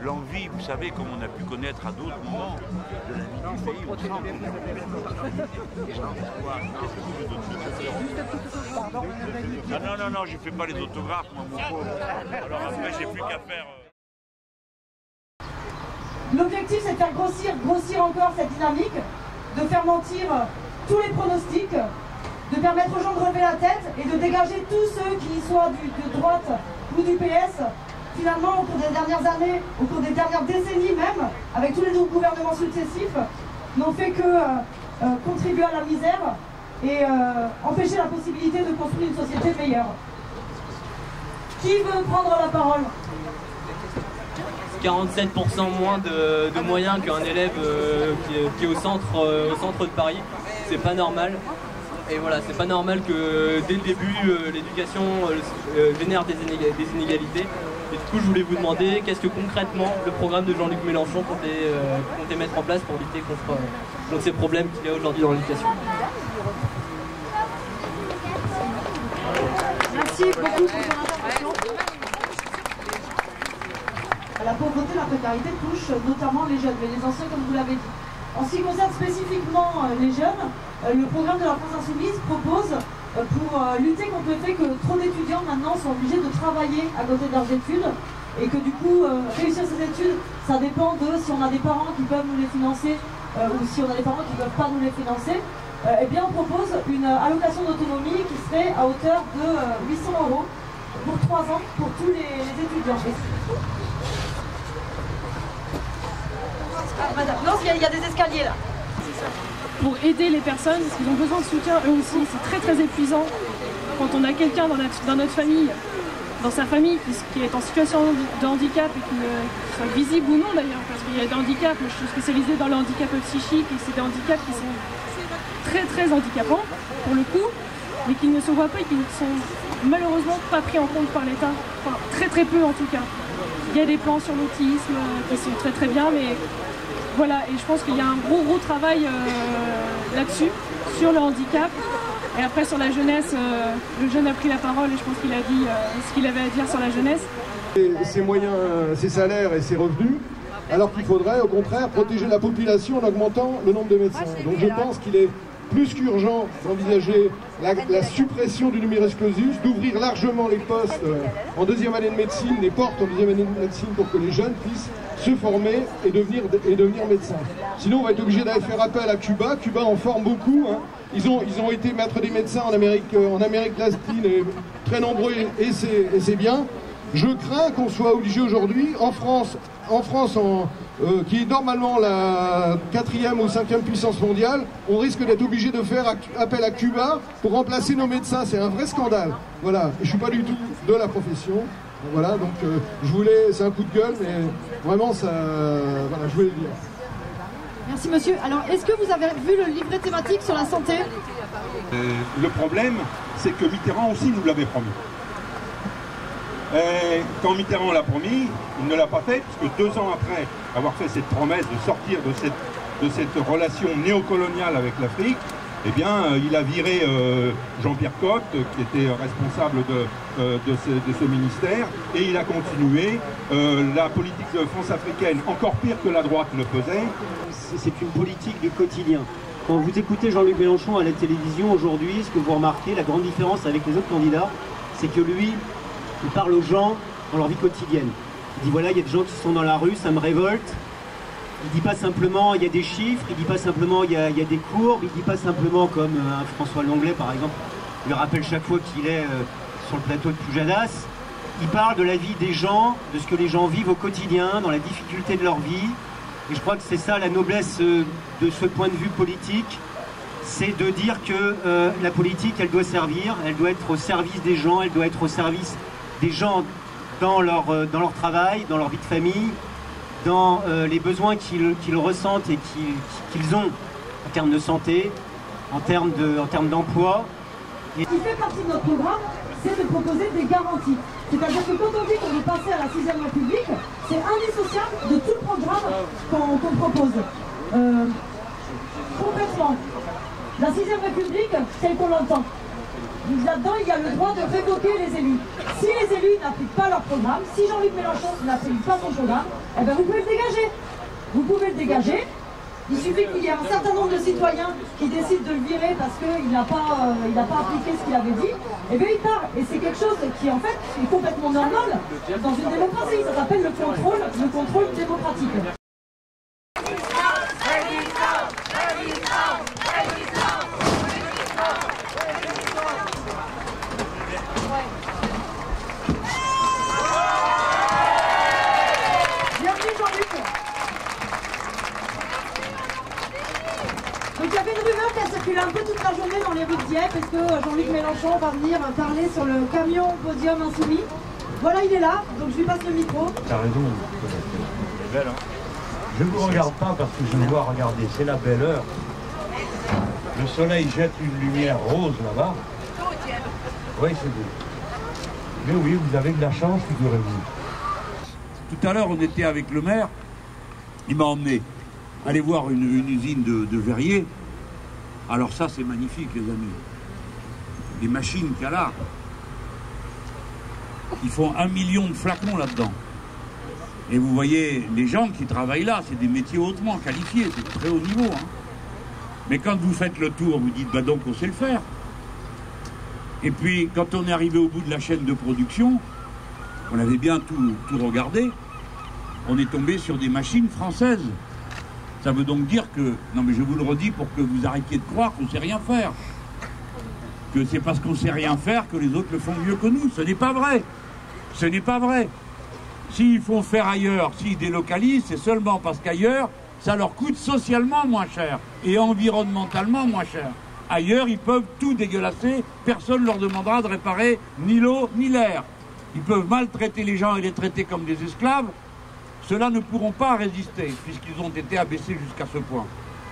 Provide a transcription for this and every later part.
l'envie, vous savez, comme on a pu connaître à d'autres moments de la vie du pays. Non, je ne fais pas les autographes, moi, mon pauvre. Alors après, j'ai plus qu'à faire... L'objectif, c'est de faire grossir encore cette dynamique, de faire mentir tous les pronostics, de permettre aux gens de relever la tête et de dégager tous ceux qui, soient de droite ou du PS, finalement, au cours des dernières années, au cours des dernières décennies même, avec tous les gouvernements successifs, n'ont fait que contribuer à la misère et empêcher la possibilité de construire une société meilleure. Qui veut prendre la parole ? 47% moins de moyens qu'un élève qui est au centre de Paris. C'est pas normal. Et voilà, c'est pas normal que dès le début, l'éducation génère des inégalités. Et du coup, je voulais vous demander qu'est-ce que concrètement le programme de Jean-Luc Mélenchon comptait mettre en place pour lutter contre ces problèmes qu'il y a aujourd'hui dans l'éducation. Merci beaucoup pour ton intervention. La pauvreté, la précarité touche notamment les jeunes, mais les anciens, comme vous l'avez dit. En ce qui concerne spécifiquement les jeunes, le programme de la France Insoumise propose, pour lutter contre le fait que trop d'étudiants maintenant sont obligés de travailler à côté de leurs études, et que du coup, réussir ces études, ça dépend de si on a des parents qui peuvent nous les financer, ou si on a des parents qui ne peuvent pas nous les financer. Eh bien, on propose une allocation d'autonomie qui serait à hauteur de 800 € pour 3 ans pour tous les étudiants. Non, il y a des escaliers là. Pour aider les personnes, parce qu'ils ont besoin de soutien eux aussi. C'est très épuisant quand on a quelqu'un dans notre famille, dans sa famille, qui est en situation de handicap et qui soit visible ou non d'ailleurs, parce qu'il y a des handicaps. Moi, je suis spécialisée dans le handicap psychique et c'est des handicaps qui sont très handicapants pour le coup, mais qui ne se voient pas et qui ne sont malheureusement pas pris en compte par l'État. Enfin, très peu en tout cas. Il y a des plans sur l'autisme qui sont très bien, mais voilà, et je pense qu'il y a un gros travail là-dessus, sur le handicap. Et après sur la jeunesse, le jeune a pris la parole et je pense qu'il a dit ce qu'il avait à dire sur la jeunesse. Ses moyens, ses salaires et ses revenus, alors qu'il faudrait au contraire protéger la population en augmentant le nombre de médecins. Donc je pense qu'il est plus qu'urgent d'envisager la suppression du numerus clausus, d'ouvrir largement les postes en deuxième année de médecine, les portes en deuxième année de médecine pour que les jeunes puissent se former et devenir médecins. Sinon on va être obligé d'aller faire appel à Cuba. Cuba en forme beaucoup. Hein. Ils ont été maîtres des médecins en Amérique latine, et très nombreux, et c'est bien. Je crains qu'on soit obligé aujourd'hui, en France qui est normalement la 4e ou 5e puissance mondiale, on risque d'être obligé de faire appel à Cuba pour remplacer nos médecins. C'est un vrai scandale. Voilà, et je suis pas du tout de la profession. Voilà, donc c'est un coup de gueule, mais vraiment ça, voilà, je voulais le dire. Merci monsieur. Alors, est-ce que vous avez vu le livret thématique sur la santé ? Le problème, c'est que Mitterrand aussi nous l'avait promis. Et quand Mitterrand l'a promis, il ne l'a pas fait, puisque 2 ans après avoir fait cette promesse de sortir de cette relation néocoloniale avec l'Afrique, eh bien, il a viré Jean-Pierre Cotte, qui était responsable de ce ministère, et il a continué la politique de France africaine, encore pire que la droite le faisait. C'est une politique du quotidien. Quand vous écoutez Jean-Luc Mélenchon à la télévision aujourd'hui, ce que vous remarquez, la grande différence avec les autres candidats, c'est que lui, il parle aux gens dans leur vie quotidienne. Il dit voilà, il y a des gens qui sont dans la rue, ça me révolte. Il dit pas simplement il y a des chiffres, il dit pas simplement il y a des courbes, il dit pas simplement comme François Lenglet par exemple, lui rappelle chaque fois qu'il est sur le plateau de Pujadas. Il parle de la vie des gens, de ce que les gens vivent au quotidien, dans la difficulté de leur vie. Et je crois que c'est ça la noblesse de ce point de vue politique, c'est de dire que la politique, elle doit servir, elle doit être au service des gens, elle doit être au service des gens dans leur travail, dans leur vie de famille, dans les besoins qu'ils ressentent et qu'ils ont en termes de santé, en termes d'emploi. Ce qui fait partie de notre programme, c'est de proposer des garanties. C'est-à-dire que quand on dit qu'on veut passer à la 6e République, c'est indissociable de tout le programme qu'on propose. Concrètement, la 6e République, telle qu'on l'entend. là-dedans, il y a le droit de révoquer les élus. Si les élus n'appliquent pas leur programme, si Jean-Luc Mélenchon n'applique pas son programme, eh ben vous pouvez le dégager. Vous pouvez le dégager. Il suffit qu'il y ait un certain nombre de citoyens qui décident de le virer parce qu'il n'a pas appliqué ce qu'il avait dit, et bien il part. Et c'est quelque chose qui en fait est complètement normal dans une démocratie. Ça s'appelle le contrôle démocratique. Bienvenue Jean-Luc. Donc il y avait une rumeur qui a circulé un peu toute la journée dans les rues de Dieppe. Est-ce que Jean-Luc Mélenchon va venir parler sur le camion podium insoumis? Voilà, il est là, donc je lui passe le micro. T'as raison. Elle est belle, hein. Je ne vous regarde pas parce que je me vois regarder, c'est la belle heure. Le soleil jette une lumière rose là-bas. Oui, c'est beau. Mais oui, vous avez de la chance, figurez-vous. Tout à l'heure, on était avec le maire. Il m'a emmené aller voir une usine de verrier. Alors ça, c'est magnifique, les amis. Les machines qu'il y a là. Ils font 1 million de flacons là-dedans. Et vous voyez, les gens qui travaillent là, c'est des métiers hautement qualifiés, c'est de très haut niveau. Hein. Mais quand vous faites le tour, vous dites, bah donc on sait le faire. Et puis, quand on est arrivé au bout de la chaîne de production, on avait bien tout regardé, on est tombé sur des machines françaises. Ça veut donc dire que, non mais je vous le redis pour que vous arrêtiez de croire qu'on ne sait rien faire. Que c'est parce qu'on ne sait rien faire que les autres le font mieux que nous. Ce n'est pas vrai. Ce n'est pas vrai. S'ils font faire ailleurs, s'ils délocalisent, c'est seulement parce qu'ailleurs, ça leur coûte socialement moins cher et environnementalement moins cher. Ailleurs, ils peuvent tout dégueulasser, personne ne leur demandera de réparer ni l'eau ni l'air. Ils peuvent maltraiter les gens et les traiter comme des esclaves. Ceux-là ne pourront pas résister, puisqu'ils ont été abaissés jusqu'à ce point.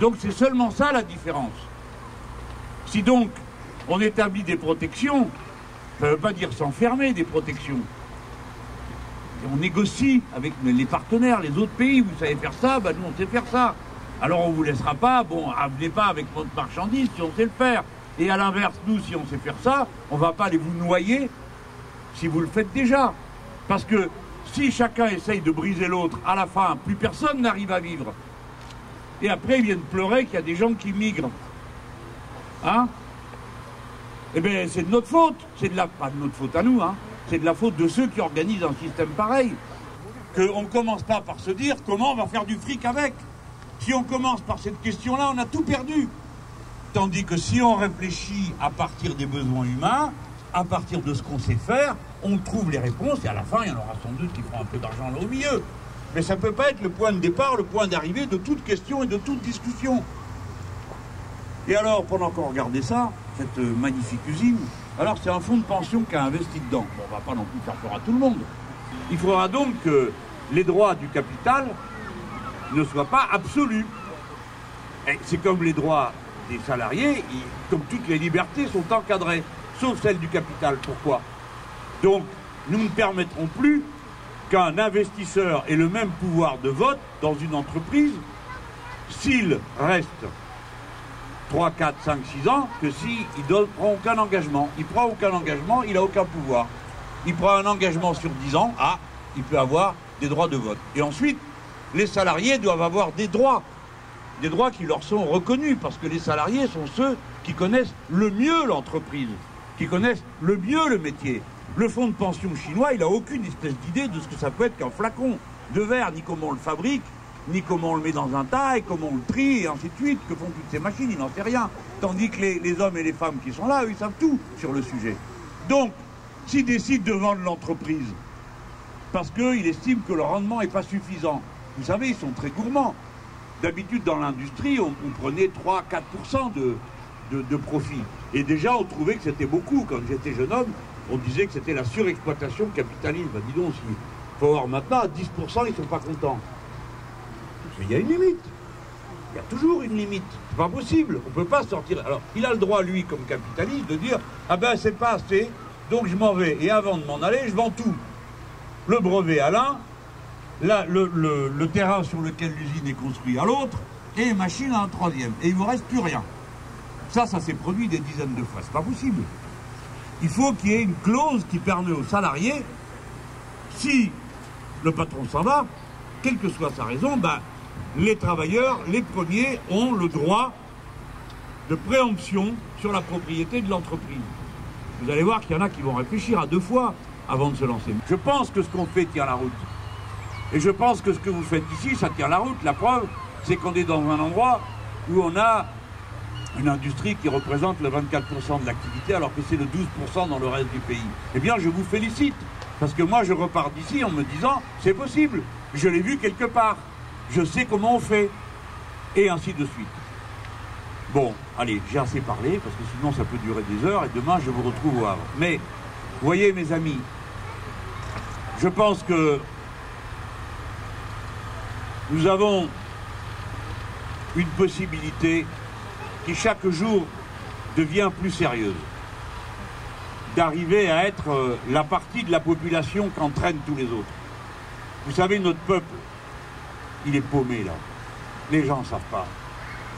Donc c'est seulement ça la différence. Si donc on établit des protections, ça ne veut pas dire s'enfermer des protections. On négocie avec les partenaires, les autres pays. Vous savez faire ça, ben nous on sait faire ça. Alors on ne vous laissera pas, bon, venez pas avec votre marchandise si on sait le faire. Et à l'inverse, nous, si on sait faire ça, on ne va pas aller vous noyer si vous le faites déjà. Parce que si chacun essaye de briser l'autre, à la fin, plus personne n'arrive à vivre. Et après, ils viennent pleurer qu'il y a des gens qui migrent. Hein? Eh bien, c'est de notre faute. C'est de la... pas de notre faute à nous, hein. C'est de la faute de ceux qui organisent un système pareil. Qu'on ne commence pas par se dire comment on va faire du fric avec. Si on commence par cette question-là, on a tout perdu. Tandis que si on réfléchit à partir des besoins humains, à partir de ce qu'on sait faire, on trouve les réponses et à la fin, il y en aura sans doute qui feront un peu d'argent là au milieu. Mais ça ne peut pas être le point de départ, le point d'arrivée de toute question et de toute discussion. Et alors, pendant qu'on regardait ça, cette magnifique usine, alors c'est un fonds de pension qui a investi dedans. Bon, on ne va pas non plus faire peur à tout le monde. Il faudra donc que les droits du capital ne soient pas absolus. Et c'est comme les droits des salariés, comme toutes les libertés sont encadrées, sauf celle du capital. Pourquoi? Donc, nous ne permettrons plus qu'un investisseur ait le même pouvoir de vote dans une entreprise s'il reste 3, 4, 5, 6 ans que s'il ne prend aucun engagement. Il ne prend aucun engagement, il n'a aucun pouvoir. Il prend un engagement sur 10 ans, il peut avoir des droits de vote. Et ensuite, les salariés doivent avoir des droits qui leur sont reconnus, parce que les salariés sont ceux qui connaissent le mieux l'entreprise, qui connaissent le mieux le métier. Le fonds de pension chinois, il n'a aucune espèce d'idée de ce que ça peut être qu'un flacon de verre, ni comment on le fabrique, ni comment on le met dans un tas, et comment on le trie, et ainsi de suite, que font toutes ces machines, il n'en sait rien. Tandis que les hommes et les femmes qui sont là, eux, ils savent tout sur le sujet. Donc, s'ils décident de vendre l'entreprise, parce qu'ils estiment que le rendement n'est pas suffisant, vous savez, ils sont très gourmands. D'habitude, dans l'industrie, on prenait 3-4% de profit. Et déjà, on trouvait que c'était beaucoup. Quand j'étais jeune homme, on disait que c'était la surexploitation capitaliste. Ben, dis donc, il faut voir maintenant, à 10%, ils ne sont pas contents. Mais il y a une limite. Il y a toujours une limite. C'est pas possible. On ne peut pas sortir. Alors, il a le droit, lui, comme capitaliste, de dire « Ah ben, c'est pas assez, donc je m'en vais. Et avant de m'en aller, je vends tout. Le brevet à l'un, le terrain sur lequel l'usine est construite à l'autre, et les machines à un troisième. Et il ne vous reste plus rien. » Ça s'est produit des dizaines de fois. C'est pas possible. il faut qu'il y ait une clause qui permet aux salariés, si le patron s'en va, quelle que soit sa raison, ben, les travailleurs, les premiers, ont le droit de préemption sur la propriété de l'entreprise. Vous allez voir qu'il y en a qui vont réfléchir à 2 fois avant de se lancer. Je pense que ce qu'on fait tient la route. Et je pense que ce que vous faites ici, ça tient la route. La preuve, c'est qu'on est dans un endroit où on a une industrie qui représente le 24% de l'activité, alors que c'est le 12% dans le reste du pays. Eh bien, je vous félicite, parce que moi, je repars d'ici en me disant, c'est possible, je l'ai vu quelque part, je sais comment on fait, et ainsi de suite. Bon, allez, j'ai assez parlé, parce que sinon ça peut durer des heures, et demain, je vous retrouve au Havre. Mais, vous voyez, mes amis, je pense que nous avons une possibilité qui chaque jour devient plus sérieuse, d'arriver à être la partie de la population qu'entraînent tous les autres. Vous savez, notre peuple, il est paumé là. Les gens ne savent pas.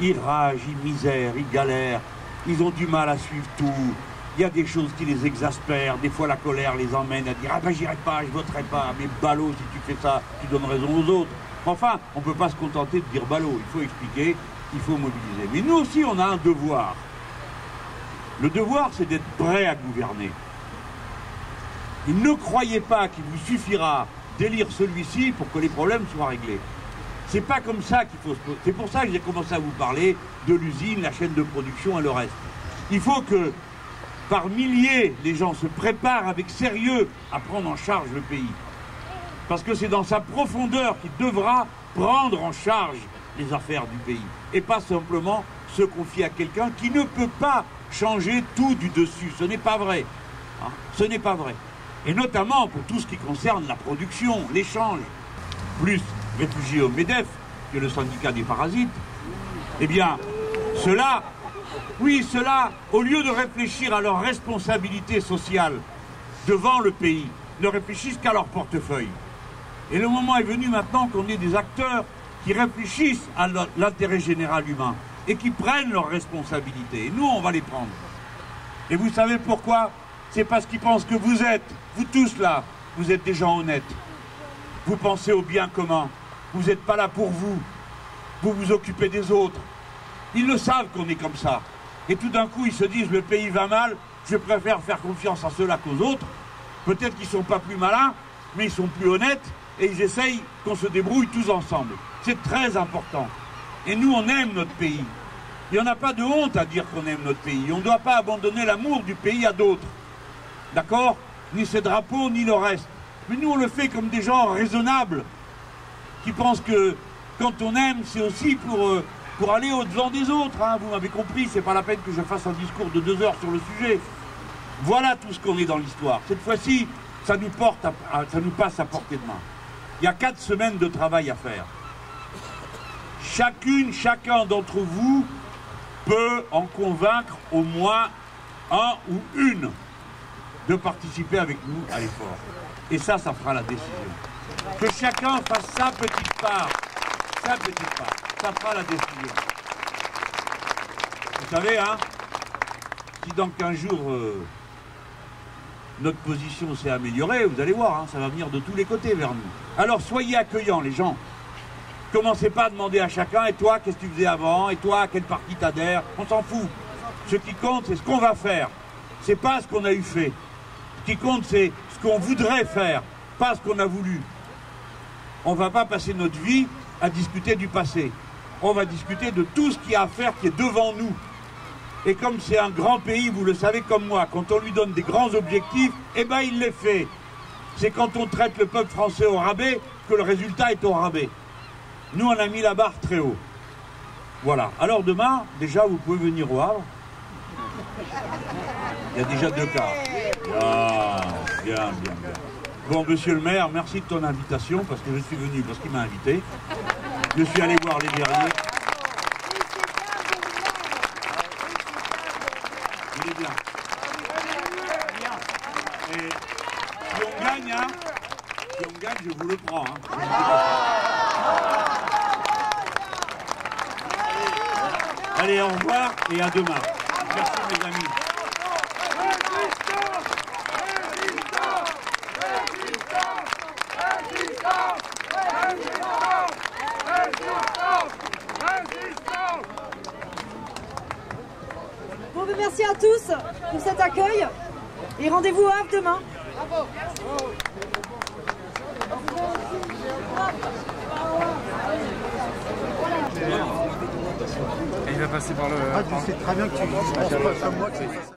Ils ragent, ils misèrent, ils galèrent, ils ont du mal à suivre tout. Il y a des choses qui les exaspèrent. Des fois, la colère les emmène à dire « Ah ben j'irai pas, je voterai pas. Mais ballot, si tu fais ça, tu donnes raison aux autres. » Enfin, on ne peut pas se contenter de dire ballot. Il faut expliquer, il faut mobiliser. Mais nous aussi, on a un devoir. Le devoir, c'est d'être prêt à gouverner. Et ne croyez pas qu'il vous suffira d'élire celui-ci pour que les problèmes soient réglés. C'est pas comme ça qu'il faut se poser. C'est pour ça que j'ai commencé à vous parler de l'usine, la chaîne de production et le reste. Il faut que, par milliers, les gens se préparent avec sérieux à prendre en charge le pays. Parce que c'est dans sa profondeur qu'il devra prendre en charge les affaires du pays. Et pas simplement se confier à quelqu'un qui ne peut pas changer tout du dessus. Ce n'est pas vrai. Hein, ce n'est pas vrai. Et notamment pour tout ce qui concerne la production, l'échange, plus réfugiés au MEDEF, qui est le syndicat des parasites, eh bien, ceux-là, oui, ceux-là, au lieu de réfléchir à leur responsabilité sociale devant le pays, ne réfléchissent qu'à leur portefeuille. Et le moment est venu maintenant qu'on ait des acteurs qui réfléchissent à l'intérêt général humain et qui prennent leurs responsabilités. Et nous, on va les prendre. Et vous savez pourquoi? C'est parce qu'ils pensent que vous êtes, vous tous là, vous êtes des gens honnêtes. Vous pensez au bien commun. Vous n'êtes pas là pour vous. Vous vous occupez des autres. Ils le savent qu'on est comme ça. Et tout d'un coup, ils se disent, le pays va mal, je préfère faire confiance à ceux-là qu'aux autres. Peut-être qu'ils ne sont pas plus malins, mais ils sont plus honnêtes et ils essayent qu'on se débrouille tous ensemble. C'est très important. Et nous, on aime notre pays. Il n'y en a pas de honte à dire qu'on aime notre pays. On ne doit pas abandonner l'amour du pays à d'autres. D'accord? Ni ses drapeaux, ni le reste. Mais nous, on le fait comme des gens raisonnables, qui pensent que quand on aime, c'est aussi pour aller au-devant des autres. Hein. Vous m'avez compris, c'est pas la peine que je fasse un discours de 2 heures sur le sujet. Voilà tout ce qu'on est dans l'histoire. Cette fois-ci, ça nous passe à portée de main. Il y a 4 semaines de travail à faire. Chacun d'entre vous peut en convaincre au moins un ou une de participer avec nous à l'effort. Et ça fera la décision. Que chacun fasse sa petite part, ça fera la décision. Vous savez, hein, si dans 15 jours, notre position s'est améliorée, vous allez voir, hein, ça va venir de tous les côtés vers nous. Alors soyez accueillants, les gens. Commencez pas à demander à chacun, et toi, qu'est-ce que tu faisais avant, et toi, à quel parti t'adhères, on s'en fout. Ce qui compte, c'est ce qu'on va faire. C'est pas ce qu'on a eu fait. Ce qui compte, c'est ce qu'on voudrait faire, pas ce qu'on a voulu. On ne va pas passer notre vie à discuter du passé. On va discuter de tout ce qu'il y a à faire qui est devant nous. Et comme c'est un grand pays, vous le savez comme moi, quand on lui donne des grands objectifs, eh ben il les fait. C'est quand on traite le peuple français au rabais que le résultat est au rabais. Nous, on a mis la barre très haut. Voilà. Alors demain, déjà, vous pouvez venir au Havre. Il y a déjà 2 cas. Bien. Bon, monsieur le maire, merci de ton invitation, parce que je suis venu parce qu'il m'a invité. Je suis allé voir les guerriers. Il est bien. Et si on gagne, hein, je vous le prends. Hein. Allez, au revoir et à demain. Merci mes amis. Bon, merci à tous pour cet accueil et rendez-vous au Havre demain. Bravo. Et il va passer par le... Ah, tu sais très bien que tu...